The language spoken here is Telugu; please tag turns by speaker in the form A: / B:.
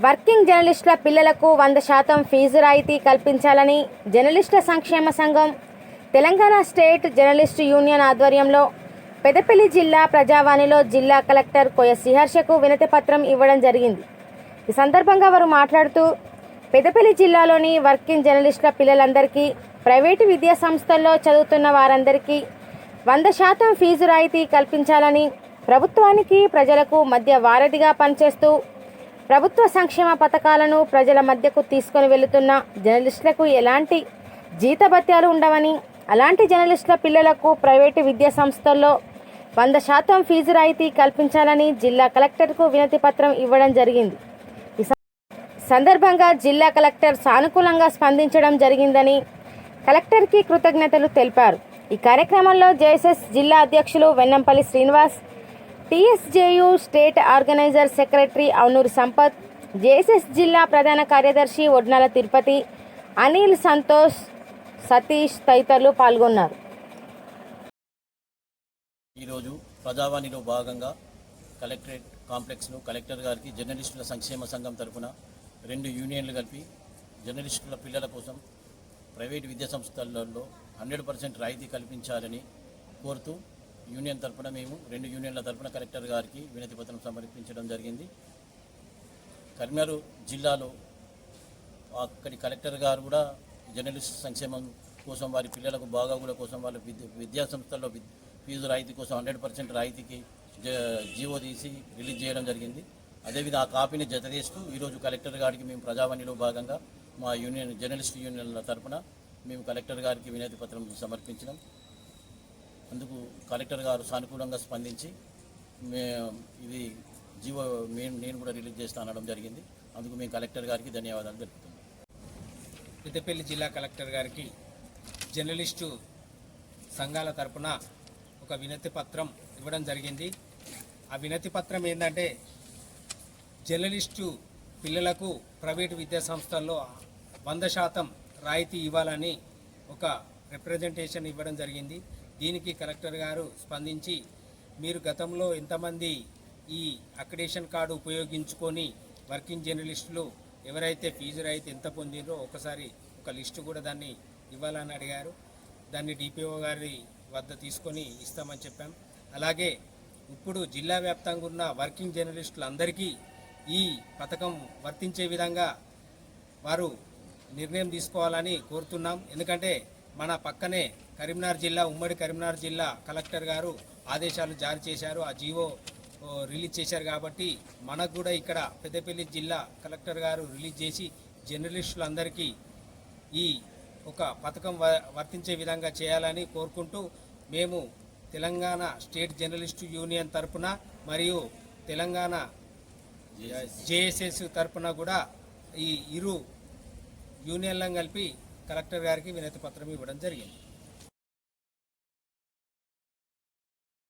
A: వర్కింగ్ జర్నలిస్టుల పిల్లలకు 100% ఫీజు రాయితీ కల్పించాలని జర్నలిస్టుల సంక్షేమ సంఘం తెలంగాణ స్టేట్ జర్నలిస్టు యూనియన్ ఆధ్వర్యంలో పెద్దపల్లి జిల్లా ప్రజావాణిలో జిల్లా కలెక్టర్ కోయ శ్రీహర్షకు వినతి పత్రం ఇవ్వడం జరిగింది. ఈ సందర్భంగా వారు మాట్లాడుతూ పెద్దపల్లి జిల్లాలోని వర్కింగ్ జర్నలిస్టుల పిల్లలందరికీ ప్రైవేటు విద్యా సంస్థల్లో చదువుతున్న వారందరికీ 100% ఫీజు రాయితీ కల్పించాలని, ప్రభుత్వానికి ప్రజలకు మధ్య వారధిగా పనిచేస్తూ ప్రభుత్వ సంక్షేమ పథకాలను ప్రజల మధ్యకు తీసుకొని వెళుతున్న జర్నలిస్టులకు ఎలాంటి జీతభత్యాలు ఉండవని, అలాంటి జర్నలిస్టుల పిల్లలకు ప్రైవేటు విద్యా సంస్థల్లో 100% ఫీజు రాయితీ కల్పించాలని జిల్లా కలెక్టర్కు వినతి పత్రం ఇవ్వడం జరిగింది. ఈ సందర్భంగా జిల్లా కలెక్టర్ సానుకూలంగా స్పందించడం జరిగిందని కలెక్టర్కి కృతజ్ఞతలు తెలిపారు. ఈ కార్యక్రమంలో జేఎస్ఎస్ జిల్లా అధ్యక్షులు Vennampalli Srinivas, TSJU state organiser secretary Avunuri Sampath, JSS జిల్లా ప్రధాన కార్యదర్శి ఒడ్నాల తిరుపతి, అనిల్, సంతోష్, సతీష్ తదితరులు పాల్గొన్నారు.
B: ఈరోజు ప్రజావాణిలో భాగంగా కలెక్టరేట్ కాంప్లెక్స్లో కలెక్టర్ గారికి జర్నలిస్టుల సంక్షేమ సంఘం తరఫున 2 యూనియన్లు కలిపి జర్నలిస్టుల పిల్లల కోసం ప్రైవేటు విద్యా సంస్థలలో 100% రాయితీ కల్పించాలని కోరుతూ యూనియన్ తరఫున మేము 2 యూనియన్ల తరఫున కలెక్టర్ గారికి వినతి పత్రం సమర్పించడం జరిగింది. కరీంనగర్ జిల్లాలో అక్కడి కలెక్టర్ గారు కూడా జర్నలిస్ట్ సంక్షేమం కోసం, వారి పిల్లలకు బాగోగుల కోసం, వాళ్ళ విద్యా సంస్థల్లో ఫీజు రాయితీ కోసం 100% రాయితీకి జీవో తీసి రిలీజ్ చేయడం జరిగింది. అదేవిధంగా ఆ కాపీని జత చేస్తూ ఈరోజు కలెక్టర్ గారికి మేము ప్రజావాణిలో భాగంగా మా యూనియన్ జర్నలిస్ట్ యూనియన్ల తరఫున మేము కలెక్టర్ గారికి వినతి పత్రం సమర్పించినాం. అందుకు కలెక్టర్ గారు సానుకూలంగా స్పందించి ఇది జీవో నేను కూడా రిలీజ్ చేస్తా అనడం జరిగింది. అందుకు మేము కలెక్టర్ గారికి ధన్యవాదాలు తెలుపుతున్నాం.
C: పెద్దపల్లి జిల్లా కలెక్టర్ గారికి జర్నలిస్టు సంఘాల తరపున ఒక వినతి పత్రం ఇవ్వడం జరిగింది. ఆ వినతి పత్రం ఏంటంటే, జర్నలిస్టు పిల్లలకు ప్రైవేటు విద్యా సంస్థల్లో 100% రాయితీ ఇవ్వాలని ఒక రిప్రజెంటేషన్ ఇవ్వడం జరిగింది. దీనికి కలెక్టర్ గారు స్పందించి, మీరు గతంలో ఎంతమంది ఈ అక్రిడేషన్ కార్డు ఉపయోగించుకొని వర్కింగ్ జర్నలిస్టులు ఎవరైతే ఫీజు రాయితీ ఎంత పొందినో ఒకసారి ఒక లిస్టు కూడా దాన్ని ఇవ్వాలని అడిగారు. దాన్ని డిపిఓ గారి వద్ద తీసుకొని ఇస్తామని చెప్పాం. అలాగే ఇప్పుడు జిల్లా వ్యాప్తంగా ఉన్న వర్కింగ్ జర్నలిస్టులందరికీ ఈ పథకం వర్తించే విధంగా వారు నిర్ణయం తీసుకోవాలని కోరుతున్నాం. ఎందుకంటే మన పక్కనే కరీంనగర్ జిల్లా, ఉమ్మడి కరీంనగర్ జిల్లా కలెక్టర్ గారు ఆదేశాలు జారీ చేశారు, ఆ జీవో రిలీజ్ చేశారు. కాబట్టి మనకు కూడా ఇక్కడ పెద్దపల్లి జిల్లా కలెక్టర్ గారు రిలీజ్ చేసి జర్నలిస్టులందరికీ ఈ ఒక పథకం వర్తించే విధంగా చేయాలని కోరుకుంటూ, మేము తెలంగాణ స్టేట్ జర్నలిస్టు యూనియన్ తరఫున మరియు తెలంగాణ జేఎస్ఎస్ తరఫున కూడా ఈ ఇరు యూనియన్లను కలిపి కలెక్టర్ గారికి వినతి పత్రం ఇవ్వడం జరిగింది.